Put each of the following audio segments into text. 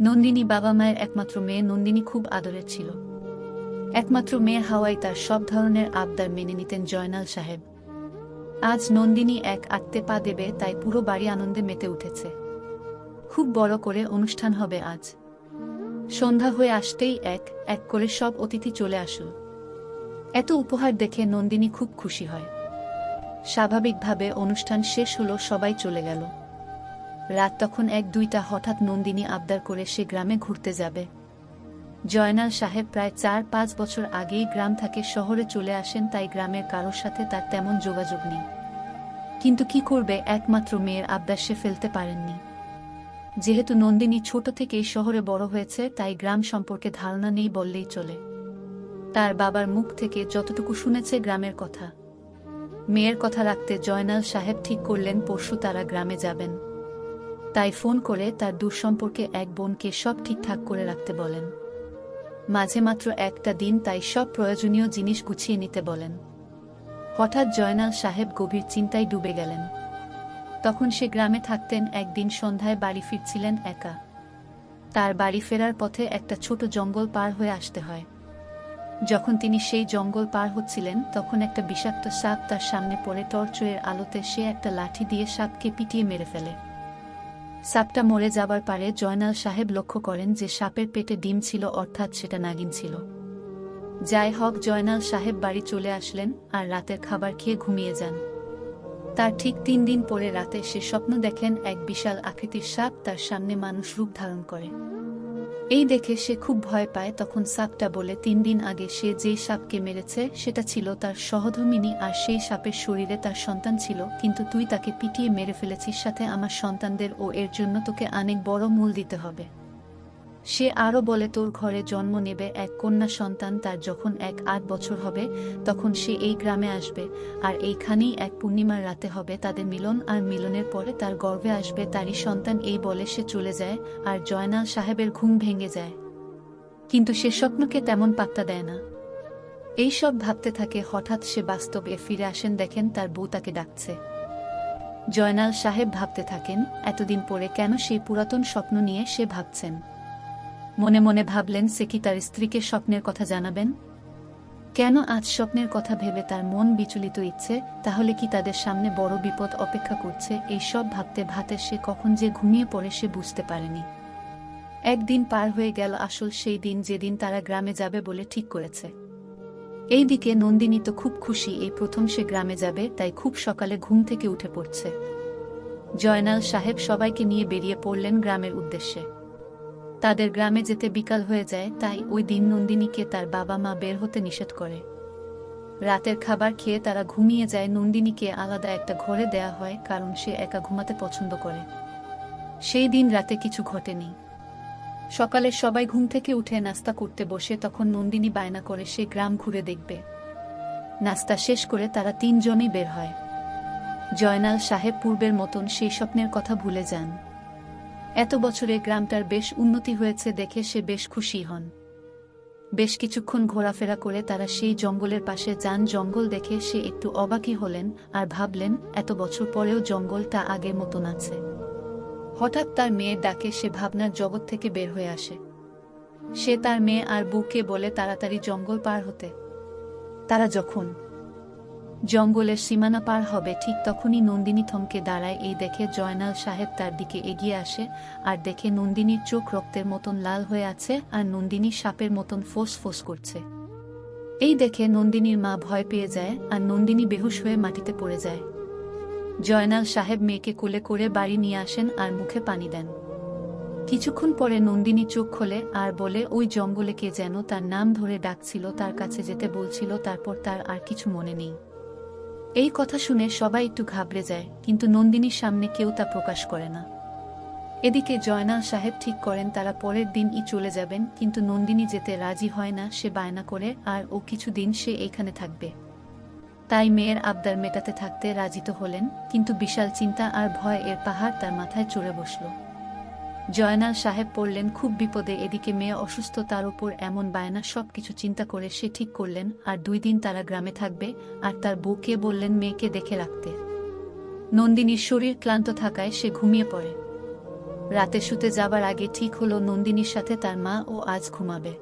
নন্দিনী বাবা মায়ের একমাত্র মেয়ে। নন্দিনী খুব আদরের ছিল। একমাত্র মেয়ে হাওয়াই তার সব ধরনের আবদার মেনে নিতেন জয়নাল সাহেব। আজ নন্দিনী এক আত্মে পা দেবে, তাই পুরো বাড়ি আনন্দে মেতে উঠেছে। খুব বড় করে অনুষ্ঠান হবে আজ। সন্ধ্যা হয়ে আসতেই এক এক করে সব অতিথি চলে আসল। এত উপহার দেখে নন্দিনী খুব খুশি হয়। স্বাভাবিকভাবে অনুষ্ঠান শেষ হলো, সবাই চলে গেল। রাত তখন 1-2টা। হঠাৎ নন্দিনী আবদার করে সে গ্রামে ঘুরতে যাবে। জয়নাল সাহেব প্রায় 4-5 বছর আগেই গ্রাম থেকে শহরে চলে আসেন, তাই গ্রামের কারোর সাথে তার তেমন যোগাযোগ নেই। কিন্তু কি করবে, একমাত্র মেয়ের আবদার সে ফেলতে পারেননি। যেহেতু নন্দিনী ছোট থেকেই শহরে বড় হয়েছে, তাই গ্রাম সম্পর্কে ধারণা নেই বললেই চলে। তার বাবার মুখ থেকে যতটুকু শুনেছে গ্রামের কথা। মেয়ের কথা রাখতে জয়নাল সাহেব ঠিক করলেন পরশু তারা গ্রামে যাবেন। তাই ফোন করে তার দূর সম্পর্কে এক বোনকে সব ঠিকঠাক করে রাখতে বলেন। মাঝে মাত্র একটা দিন, তাই সব প্রয়োজনীয় জিনিস গুছিয়ে নিতে বলেন। হঠাৎ জয়নাল সাহেব গভীর চিন্তায় ডুবে গেলেন। তখন সে গ্রামে থাকতেন। একদিন সন্ধ্যায় বাড়ি ফিরছিলেন একা। তার বাড়ি ফেরার পথে একটা ছোট জঙ্গল পার হয়ে আসতে হয়। যখন তিনি সেই জঙ্গল পার হচ্ছিলেন, তখন একটা বিষাক্ত সাপ তার সামনে পড়ে। টর্চের আলোতে সে একটা লাঠি দিয়ে সাপকে পিটিয়ে মেরে ফেলে। সাপটা মরে যাবার পারে জয়নাল সাহেব লক্ষ্য করেন যে সাপের পেটে ডিম ছিল, অর্থাৎ সেটা নাগিন ছিল। যাই হোক, জয়নাল সাহেব বাড়ি চলে আসলেন আর রাতের খাবার খেয়ে ঘুমিয়ে যান। তার ঠিক 3 দিন পরে রাতে সে স্বপ্ন দেখেন এক বিশাল আকৃতির সাপ তার সামনে মানুষ রূপ ধারণ করে। এই দেখে সে খুব ভয় পায়। তখন সাপটা বলে 3 দিন আগে সে যেই সাপকে মেরেছে সেটা ছিল তার সহধর্মিণী, আর সেই সাপের শরীরে তার সন্তান ছিল, কিন্তু তুই তাকে পিটিয়ে মেরে ফেলেছিস, সাথে আমার সন্তানদের, ও এর জন্য তোকে অনেক বড় মূল্য দিতে হবে। সে আরও বলে তোর ঘরে জন্ম নেবে এক কন্যা সন্তান, তার যখন 1-8 বছর হবে তখন সে এই গ্রামে আসবে, আর এইখানেই এক পূর্ণিমার রাতে হবে তাদের মিলন, আর মিলনের পরে তার গর্ভে আসবে তারই সন্তান। এই বলে সে চলে যায়, আর জয়নাল সাহেবের ঘুম ভেঙে যায়। কিন্তু সে স্বপ্নকে তেমন পাত্তা দেয় না। এইসব ভাবতে থাকে। হঠাৎ সে বাস্তবে ফিরে আসেন, দেখেন তার বউ তাকে ডাকছে। জয়নাল সাহেব ভাবতে থাকেন এতদিন পরে কেন সেই পুরাতন স্বপ্ন নিয়ে সে ভাবছেন। মনে মনে ভাবলেন সে কি তার স্ত্রীকে স্বপ্নের কথা জানাবেন? কেন আজ স্বপ্নের কথা ভেবে তার মন বিচলিত ইচ্ছে, তাহলে কি তাদের সামনে বড় বিপদ অপেক্ষা করছে? এই সব ভাবতে ভাবতে সে কখন যে ঘুমিয়ে পড়ে সে বুঝতে পারেনি। একদিন পার হয়ে গেল, আসল সেই দিন যেদিন তারা গ্রামে যাবে বলে ঠিক করেছে। এইদিকে নন্দিনী তো খুব খুশি, এই প্রথম সে গ্রামে যাবে, তাই খুব সকালে ঘুম থেকে উঠে পড়ছে। জয়নাল সাহেব সবাইকে নিয়ে বেরিয়ে পড়লেন গ্রামের উদ্দেশ্যে। তাদের গ্রামে যেতে বিকাল হয়ে যায়, তাই ওই দিন নন্দিনীকে তার বাবা মা বের হতে নিষেধ করে। রাতের খাবার খেয়ে তারা ঘুমিয়ে যায়। নন্দিনীকে আলাদা একটা ঘরে দেয়া হয়, কারণ সে একা ঘুমাতে পছন্দ করে। সেই দিন রাতে কিছু ঘটেনি। সকালে সবাই ঘুম থেকে উঠে নাস্তা করতে বসে, তখন নন্দিনী বায়না করে সে গ্রাম ঘুরে দেখবে। নাস্তা শেষ করে তারা 3 জনই বের হয়। জয়নাল সাহেব পূর্বের মতন সেই স্বপ্নের কথা ভুলে যান। এত বছরে গ্রামটার বেশ উন্নতি হয়েছে দেখে সে বেশ খুশি হন। বেশ কিছুক্ষণ ঘোরাফেরা করে তারা সেই জঙ্গলের পাশে যান। জঙ্গল দেখে সে একটু অবাকই হলেন, আর ভাবলেন এত বছর পরেও জঙ্গলটা আগের মতন আছে। হঠাৎ তার মেয়ের ডাকে সে ভাবনার জগৎ থেকে বের হয়ে আসে। সে তার মেয়ে আর বউকে বলে তাড়াতাড়ি জঙ্গল পার হতে। তারা যখন জঙ্গলের সীমানা পার হবে, ঠিক তখনই নন্দিনী থমকে দাঁড়ায়। এই দেখে জয়নাল সাহেব তার দিকে এগিয়ে আসে, আর দেখে নন্দিনীর চোখ রক্তের মতন লাল হয়ে আছে, আর নন্দিনী সাপের মতন ফোঁস ফোঁস করছে। এই দেখে নন্দিনীর মা ভয় পেয়ে যায়, আর নন্দিনী বেহুশ হয়ে মাটিতে পড়ে যায়। জয়নাল সাহেব মেয়েকে কোলে করে বাড়ি নিয়ে আসেন আর মুখে পানি দেন। কিছুক্ষণ পরে নন্দিনী চোখ খোলে আর বলে ওই জঙ্গলে কে যেন তার নাম ধরে ডাকছিল, তার কাছে যেতে বলছিল, তারপর তার আর কিছু মনে নেই। এই কথা শুনে সবাই একটু ঘাবড়ে যায়, কিন্তু নন্দিনীর সামনে কেউ তা প্রকাশ করে না। এদিকে জয়নাল সাহেব ঠিক করেন তারা পরের দিনই চলে যাবেন, কিন্তু নন্দিনী যেতে রাজি হয় না। সে বায়না করে আর ও কিছুদিন সে এইখানে থাকবে। তাই মেয়ের আবদার মেটাতে থাকতে রাজি তো হলেন, কিন্তু বিশাল চিন্তা আর ভয় এর পাহাড় তার মাথায় চড়ে বসল। জয়নাল সাহেব পড়লেন খুব বিপদে। এদিকে মেয়ে অসুস্থ, তার উপর এমন বায়না। সবকিছু চিন্তা করে সে ঠিক করলেন আর 2 দিন তারা গ্রামে থাকবে, আর তার বউকে বললেন মেয়েকে দেখে রাখতে। নন্দিনীর শরীর ক্লান্ত থাকায় সে ঘুমিয়ে পড়ে। রাতে শুতে যাবার আগে ঠিক হলো নন্দিনীর সাথে তার মা ও আজ ঘুমাবে।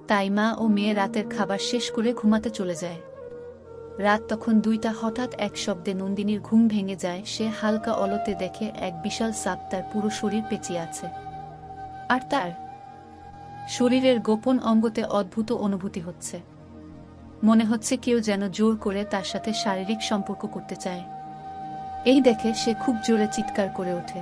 তাই মা ও মেয়ে রাতের খাবার শেষ করে ঘুমাতে চলে যায়। রাত তখন 2টা, হঠাৎ এক শব্দে নন্দিনীর ঘুম ভেঙে যায়। সে হালকা অলতে দেখে এক বিশাল সাপ তার পুরো শরীর পেঁচিয়ে আছে, আর তার শরীরের গোপন অঙ্গতে অদ্ভুত অনুভূতি হচ্ছে। মনে হচ্ছে কেউ যেন জোর করে তার সাথে শারীরিক সম্পর্ক করতে চায়। এই দেখে সে খুব জোরে চিৎকার করে ওঠে।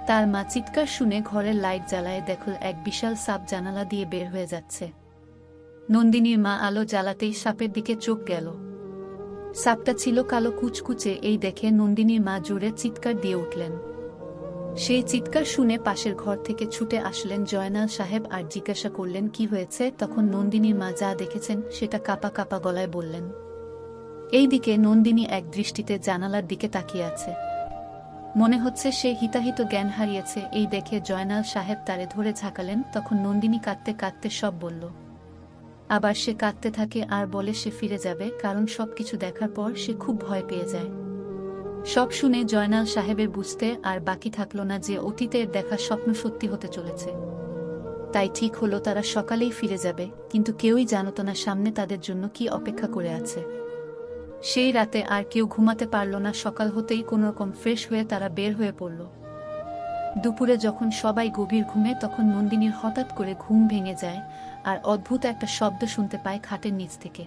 তার মা চিৎকার শুনে ঘরের লাইট জ্বালায়, দেখল এক বিশাল সাপ জানালা দিয়ে বের হয়ে যাচ্ছে। নন্দিনীর মা আলো জ্বালাতেই সাপের দিকে চোখ গেল। সাপটা ছিল কালো কুচকুচে। এই দেখে নন্দিনীর মা জোরে চিৎকার দিয়ে উঠলেন। সেই চিৎকার শুনে পাশের ঘর থেকে ছুটে আসলেন জয়নাল সাহেব আর জিজ্ঞাসা করলেন কি হয়েছে। তখন নন্দিনীর মা যা দেখেছেন সেটা কাঁপা কাঁপা গলায় বললেন। এইদিকে নন্দিনী এক দৃষ্টিতে জানালার দিকে তাকিয়ে আছে। মনে হচ্ছে সে হিতাহিত জ্ঞান হারিয়েছে। এই দেখে জয়নাল সাহেব তারে ধরে ঝাঁকালেন। তখন নন্দিনী কাঁদতে কাঁদতে সব বলল। আবার সে কাঁদতে থাকে আর বলে সে ফিরে যাবে, কারণ সবকিছু দেখার পর সে খুব ভয় পেয়ে যায়। সব শুনে জয়নাল সাহেবের বুঝতে আর বাকি থাকল না যে অতীতের দেখা স্বপ্ন সত্যি হতে চলেছে। তাই ঠিক হলো তারা সকালেই ফিরে যাবে, কিন্তু কেউই জানত না সামনে তাদের জন্য কি অপেক্ষা করে আছে। সেই রাতে আর কেউ ঘুমাতে পারল না। সকাল হতেই কোনোরকম ফ্রেশ হয়ে তারা বের হয়ে পড়ল। দুপুরে যখন সবাই গভীর ঘুমে, তখন নন্দিনীর হঠাৎ করে ঘুম ভেঙে যায় আর অদ্ভুত একটা শব্দ শুনতে পায় খাটের নিচ থেকে।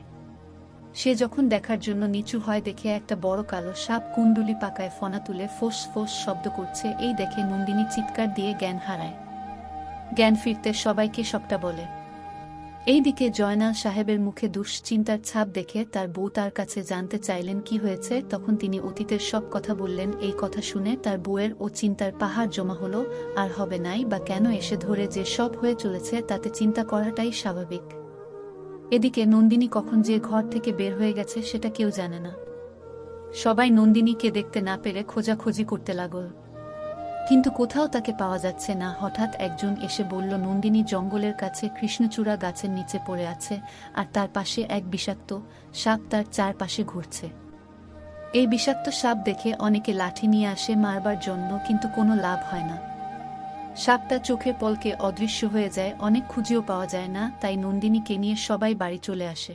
সে যখন দেখার জন্য নিচু হয়, দেখে একটা বড় কালো সাপ কুণ্ডুলি পাকায় ফনা তুলে ফোঁস ফোঁস শব্দ করছে। এই দেখে নন্দিনী চিৎকার দিয়ে জ্ঞান হারায়। জ্ঞান ফিরতে সবাইকে সবটা বলে। এইদিকে জয়নাল সাহেবের মুখে দুশ্চিন্তার ছাপ দেখে তার বউ তার কাছে জানতে চাইলেন কি হয়েছে। তখন তিনি অতীতের সব কথা বললেন। এই কথা শুনে তার বউয়ের ও চিন্তার পাহাড় জমা হলো। আর হবে নাই বা কেন, এসে ধরে যে সব হয়ে চলেছে তাতে চিন্তা করাটাই স্বাভাবিক। এদিকে নন্দিনী কখন যে ঘর থেকে বের হয়ে গেছে সেটা কেউ জানে না। সবাই নন্দিনীকে দেখতে না পেরে খোঁজাখুঁজি করতে লাগল, কিন্তু কোথাও তাকে পাওয়া যাচ্ছে না। হঠাৎ একজন এসে বলল নন্দিনী জঙ্গলের কাছে কৃষ্ণচূড়া গাছের নিচে পড়ে আছে, আর তার পাশে এক বিষাক্ত সাপ তার চারপাশে ঘুরছে। এই বিষাক্ত সাপ দেখে অনেকে লাঠি নিয়ে আসে মারবার জন্য, কিন্তু কোনো লাভ হয় না। সাপটা চোখের পলকে অদৃশ্য হয়ে যায়। অনেক খুঁজেও পাওয়া যায় না। তাই নন্দিনীকে নিয়ে সবাই বাড়ি চলে আসে।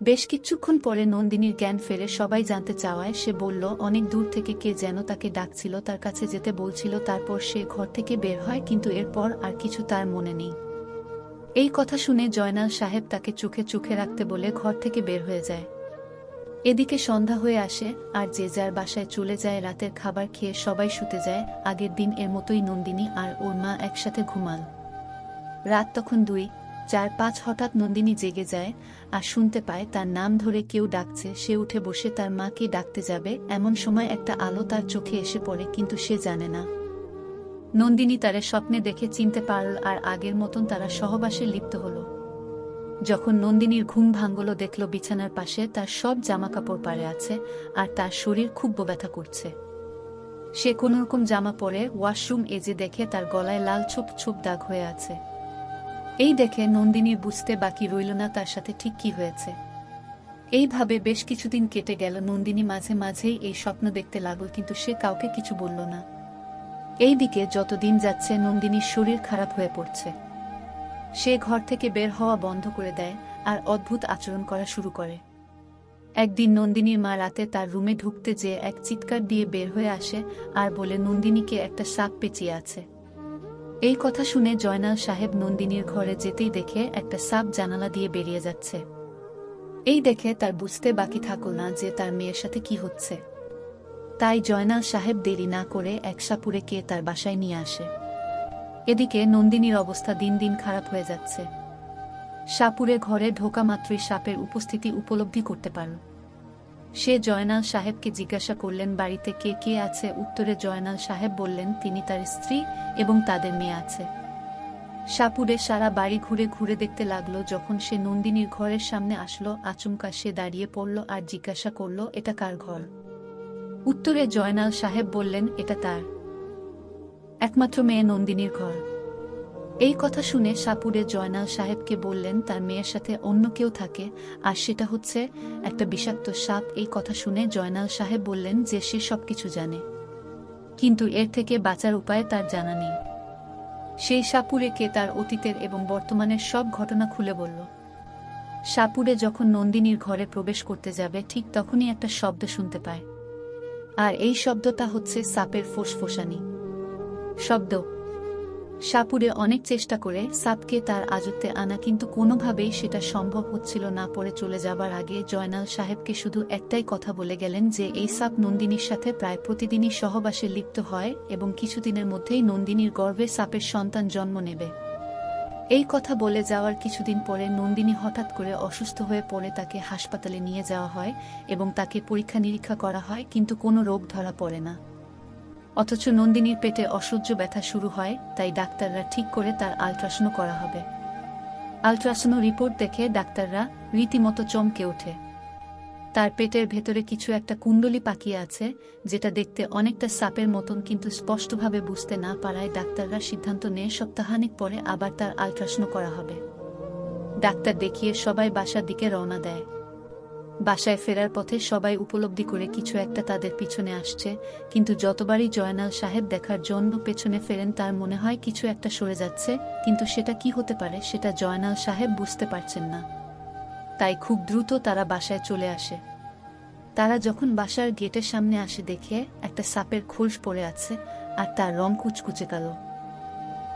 বেশ কিছুক্ষণ পরে নন্দিনীর জ্ঞান ফেরে। সবাই জানতে চাওয়ায় সে বলল অনেক দূর থেকে কে যেন তাকে ডাকছিল, তার কাছে যেতে বলছিল। তারপর সে ঘর থেকে বের হয়, কিন্তু এরপর আর কিছু তার মনে নেই। এই কথা শুনে জয়নাল সাহেব তাকে চোখে চোখে রাখতে বলে ঘর থেকে বের হয়ে যায়। এদিকে সন্ধ্যা হয়ে আসে আর যে যার বাসায় চলে যায়। রাতের খাবার খেয়ে সবাই শুতে যায়। আগের দিন এর মতোই নন্দিনী আর ওর মা একসাথে ঘুমাল। রাত তখন 2, 4, 5। হঠাৎ নন্দিনী জেগে যায় আর শুনতে পায় তার নাম ধরে কেউ ডাকছে। সে উঠে বসে তার মাকে ডাকতে যাবে, এমন সময় একটা আলো তার চোখে এসে পড়ে, কিন্তু সে জানে না নন্দিনী তারে স্বপ্নে দেখে চিনতে পারল আর আগের মতন তারা সহবাসে লিপ্ত হল। যখন নন্দিনীর ঘুম ভাঙল, দেখল বিছানার পাশে তার সব জামাকাপড় পাড়ে আছে আর তার শরীর খুব ব্যথা করছে। সে কোনোরকম জামা পরে ওয়াশরুম এজে দেখে তার গলায় লাল ছোপ ছোপ দাগ হয়ে আছে। এই দেখে নন্দিনীর বুঝতে বাকি রইল না তার সাথে ঠিক কি হয়েছে। এইভাবে বেশ কিছুদিন কেটে গেল। নন্দিনী মাঝে মাঝেই এই স্বপ্ন দেখতে লাগল, কিন্তু সে কাউকে কিছু বলল না। এইদিকে যতদিন যাচ্ছে নন্দিনীর শরীর খারাপ হয়ে পড়ছে। সে ঘর থেকে বের হওয়া বন্ধ করে দেয় আর অদ্ভুত আচরণ করা শুরু করে। একদিন নন্দিনীর মা রাতে তার রুমে ঢুকতে যেয়ে এক চিৎকার দিয়ে বের হয়ে আসে আর বলে নন্দিনীকে একটা সাপ পেঁচিয়ে আছে। এই কথা শুনে জয়নাল সাহেব নন্দিনীর ঘরে যেতেই দেখে একটা সাপ জানালা দিয়ে বেরিয়ে যাচ্ছে। এই দেখে তার বুঝতে বাকি থাকল না যে তার মেয়ের সাথে কি হচ্ছে। তাই জয়নাল সাহেব দেরি না করে এক সাপুড়েকে তার বাসায় নিয়ে আসে। এদিকে নন্দিনীর অবস্থা দিন দিন খারাপ হয়ে যাচ্ছে। সাপুড়ে ঘরে ঢোকা মাত্রই সাপের উপস্থিতি উপলব্ধি করতে পারল। সে জয়নাল সাহেবকে জিজ্ঞাসা করলেন বাড়িতে কে কে আছে। উত্তরে জয়নাল সাহেব বললেন তিনি, তার স্ত্রী এবং তাদের মেয়ে আছে। সাপুড়ে সারা বাড়ি ঘুরে ঘুরে দেখতে লাগলো। যখন সে নন্দিনীর ঘরের সামনে আসলো, আচমকা সে দাঁড়িয়ে পড়ল আর জিজ্ঞাসা করল এটা কার ঘর। উত্তরে জয়নাল সাহেব বললেন এটা তার একমাত্র মেয়ে নন্দিনীর ঘর। এই কথা শুনে সাপুড়ে জয়নাল সাহেবকে বললেন তার মেয়ের সাথে অন্য কেউ থাকে, আর সেটা হচ্ছে একটা বিষাক্ত সাপ। এই কথা শুনে জয়নাল সাহেব বললেন যে সে সবকিছু জানে। কিন্তু এর থেকে বাঁচার উপায় তার জানা নেই। সেই সাপুড়েকে তার অতীতের এবং বর্তমানের সব ঘটনা খুলে বলল। সাপুড়ে যখন নন্দিনীর ঘরে প্রবেশ করতে যাবে ঠিক তখনই একটা শব্দ শুনতে পায়। আর এই শব্দটা হচ্ছে সাপের ফোঁসফোঁসানি শব্দ। সাপুড়ে অনেক চেষ্টা করে সাপকে তার আজত্বে আনা, কিন্তু কোনোভাবেই সেটা সম্ভব হচ্ছিল না। পরে চলে যাবার আগে জয়নাল সাহেবকে শুধু একটাই কথা বলে গেলেন যে এই সাপ নন্দিনীর সাথে প্রায় প্রতিদিনই সহবাসে লিপ্ত হয় এবং কিছুদিনের মধ্যেই নন্দিনীর গর্ভে সাপের সন্তান জন্ম নেবে। এই কথা বলে যাওয়ার কিছুদিন পরে নন্দিনী হঠাৎ করে অসুস্থ হয়ে পড়ে। তাকে হাসপাতালে নিয়ে যাওয়া হয় এবং তাকে পরীক্ষা নিরীক্ষা করা হয়, কিন্তু কোনো রোগ ধরা পড়ে না। অথচ নন্দিনীর পেটে অসহ্য ব্যথা শুরু হয়, তাই ডাক্তাররা ঠিক করে তার আল্ট্রাসাউন্ড করা হবে। আল্ট্রাসাউন্ড রিপোর্ট দেখে ডাক্তাররা রীতিমতো চমকে ওঠে। তার পেটের ভেতরে কিছু একটা কুণ্ডলী পাকিয়ে আছে, যেটা দেখতে অনেকটা সাপের মতন, কিন্তু স্পষ্টভাবে বুঝতে না পারায় ডাক্তাররা সিদ্ধান্ত নেয় সপ্তাহানিক পরে আবার তার আল্ট্রাসাউন্ড করা হবে। ডাক্তার দেখিয়ে সবাই বাসার দিকে রওনা দেয়। বাসায় ফেরার পথে সবাই উপলব্ধি করে কিছু একটা তাদের পিছনে আসছে, কিন্তু যতবারই জয়নাল সাহেব দেখার জন্য পেছনে ফেরেন তার মনে হয় কিছু একটা সরে যাচ্ছে, কিন্তু সেটা কি হতে পারে সেটা জয়নাল সাহেব বুঝতে পারছেন না। তাই খুব দ্রুত তারা বাসায় চলে আসে। তারা যখন বাসার গেটের সামনে আসে দেখে একটা সাপের খোলস পড়ে আছে আর তার রং কুচকুচে কালো।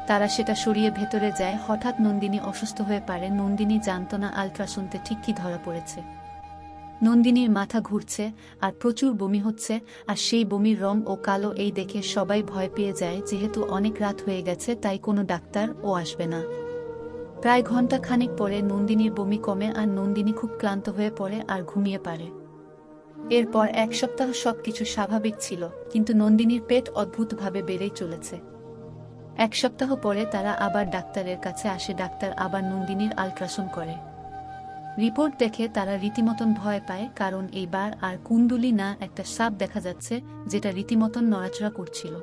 তারা সেটা সরিয়ে ভেতরে যায়। হঠাৎ নন্দিনী অসুস্থ হয়ে পড়ে। নন্দিনী জানত না আল্ট্রাসাউন্ডে ঠিক কি ধরা পড়েছে। নন্দিনীর মাথা ঘুরছে আর প্রচুর বমি হচ্ছে, আর সেই বমির রং ও কালো। এই দেখে সবাই ভয় পেয়ে যায়। যেহেতু অনেক রাত হয়ে গেছে তাই কোনো ডাক্তার ও আসবে না। প্রায় ঘন্টা খানেক পরে নন্দিনীর বমি কমে আর নন্দিনী খুব ক্লান্ত হয়ে পড়ে আর ঘুমিয়ে পড়ে। এরপর এক সপ্তাহ সবকিছু স্বাভাবিক ছিল, কিন্তু নন্দিনীর পেট অদ্ভুতভাবে বেড়েই চলেছে। এক সপ্তাহ পরে তারা আবার ডাক্তারের কাছে আসে। ডাক্তার আবার নন্দিনীর আল্ট্রাসাউন্ড করে। রিপোর্ট দেখে তারা রীতিমতন ভয় পায়, কারণ এইবার আর কুণ্ডলী না, একটা সাপ দেখা যাচ্ছে যেটা রীতিমতন নড়াচড়া করছিল।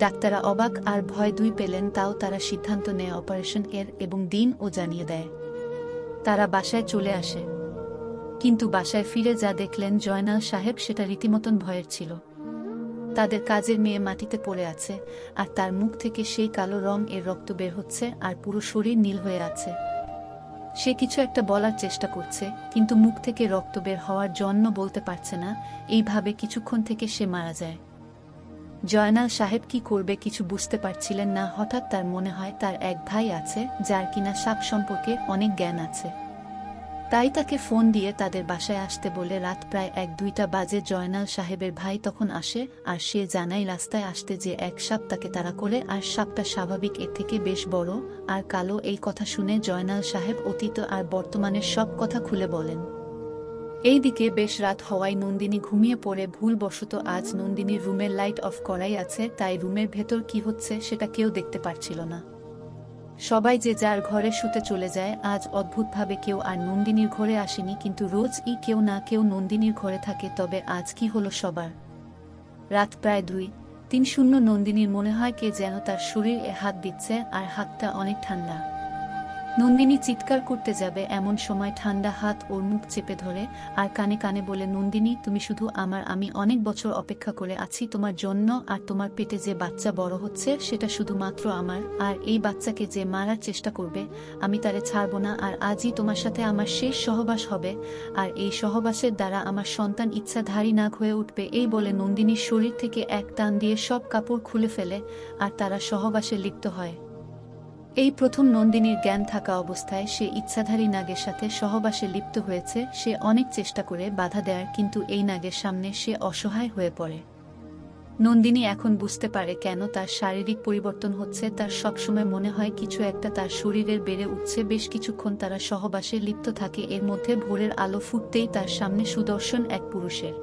ডাক্তাররা অবাক আর ভয় দুই পেলেন, তাও তারা সিদ্ধান্ত নেয় অপারেশন এর এবং দিন ও জানিয়ে দেয়। তারা বাসায় চলে আসে, কিন্তু বাসায় ফিরে যা দেখলেন জয়নাল সাহেব সেটা রীতিমতন ভয়ের ছিল। তাদের কাজের মেয়ে মাটিতে পড়ে আছে আর তার মুখ থেকে সেই কালো রং এর রক্ত বের হচ্ছে আর পুরো শরীর নীল হয়ে আছে। সে কিছু একটা বলার চেষ্টা করছে, কিন্তু মুখ থেকে রক্ত বের হওয়ার জন্য বলতে পারছে না। এইভাবে কিছুক্ষণ থেকে সে মারা যায়। জয়নাল সাহেব কি করবে কিছু বুঝতে পারছিলেন না। হঠাৎ তার মনে হয় তার এক ভাই আছে যার কিনা সাপ সম্পর্কে অনেক জ্ঞান আছে। তাই তাকে ফোন দিয়ে তাদের বাসায় আসতে বলে। রাত প্রায় 1-2টা বাজে। জয়নাল সাহেবের ভাই তখন আসে আর সে জানায় রাস্তায় আসতে যে এক সাপ তাকে তাড়া করে, আর সাপটা স্বাভাবিক এর থেকে বেশ বড় আর কালো। এই কথা শুনে জয়নাল সাহেব অতীত আর বর্তমানের সব কথা খুলে বলেন। এইদিকে বেশ রাত হওয়ায় নন্দিনী ঘুমিয়ে পড়ে। ভুলবশত আজ নন্দিনীর রুমের লাইট অফ করাই আছে, তাই রুমের ভেতর কি হচ্ছে সেটা কেউ দেখতে পারছিল না। সবাই যে যার ঘরে শুতে চলে যায়। আজ অদ্ভুতভাবে কেউ আর নন্দিনীর ঘরে আসেনি, কিন্তু রোজই কেউ না কেউ নন্দিনীর ঘরে থাকে। তবে আজ কি হলো সবার? রাত প্রায় 2-3 নন্দিনীর মনে হয় কে যেন তার শরীরে হাত দিচ্ছে আর হাতটা অনেক ঠান্ডা। নন্দিনী চিৎকার করতে যাবে এমন সময় ঠান্ডা হাত ওর মুখ চেপে ধরে আর কানে কানে বলে, নন্দিনী তুমি শুধু আমার, আমি অনেক বছর অপেক্ষা করে আছি তোমার জন্য, আর তোমার পেটে যে বাচ্চা বড় হচ্ছে সেটা শুধুমাত্র আমার, আর এই বাচ্চাকে যে মারার চেষ্টা করবে আমি তারে ছাড়ব না। আর আজই তোমার সাথে আমার শেষ সহবাস হবে, আর এই সহবাসের দ্বারা আমার সন্তান ইচ্ছাধারী নাগ হয়ে উঠবে। এই বলে নন্দিনীর শরীর থেকে এক টান দিয়ে সব কাপড় খুলে ফেলে আর তারা সহবাসে লিপ্ত হয়। এই প্রথম নন্দিনীর জ্ঞান থাকা অবস্থায় সে ইচ্ছাধারী নাগের সাথে সহবাসে লিপ্ত হয়েছে। সে অনেক চেষ্টা করে বাধা দেয়ার, কিন্তু এই নাগের সামনে সে অসহায় হয়ে পড়ে। নন্দিনী এখন বুঝতে পারে কেন তার শারীরিক পরিবর্তন হচ্ছে। তার সবসময় মনে হয় কিছু একটা তার শরীরের বেড়ে উঠছে। বেশ কিছুক্ষণ তারা সহবাসে লিপ্ত থাকে। এর মধ্যে ভোরের আলো ফুটতেই তার সামনে সুদর্শন এক পুরুষের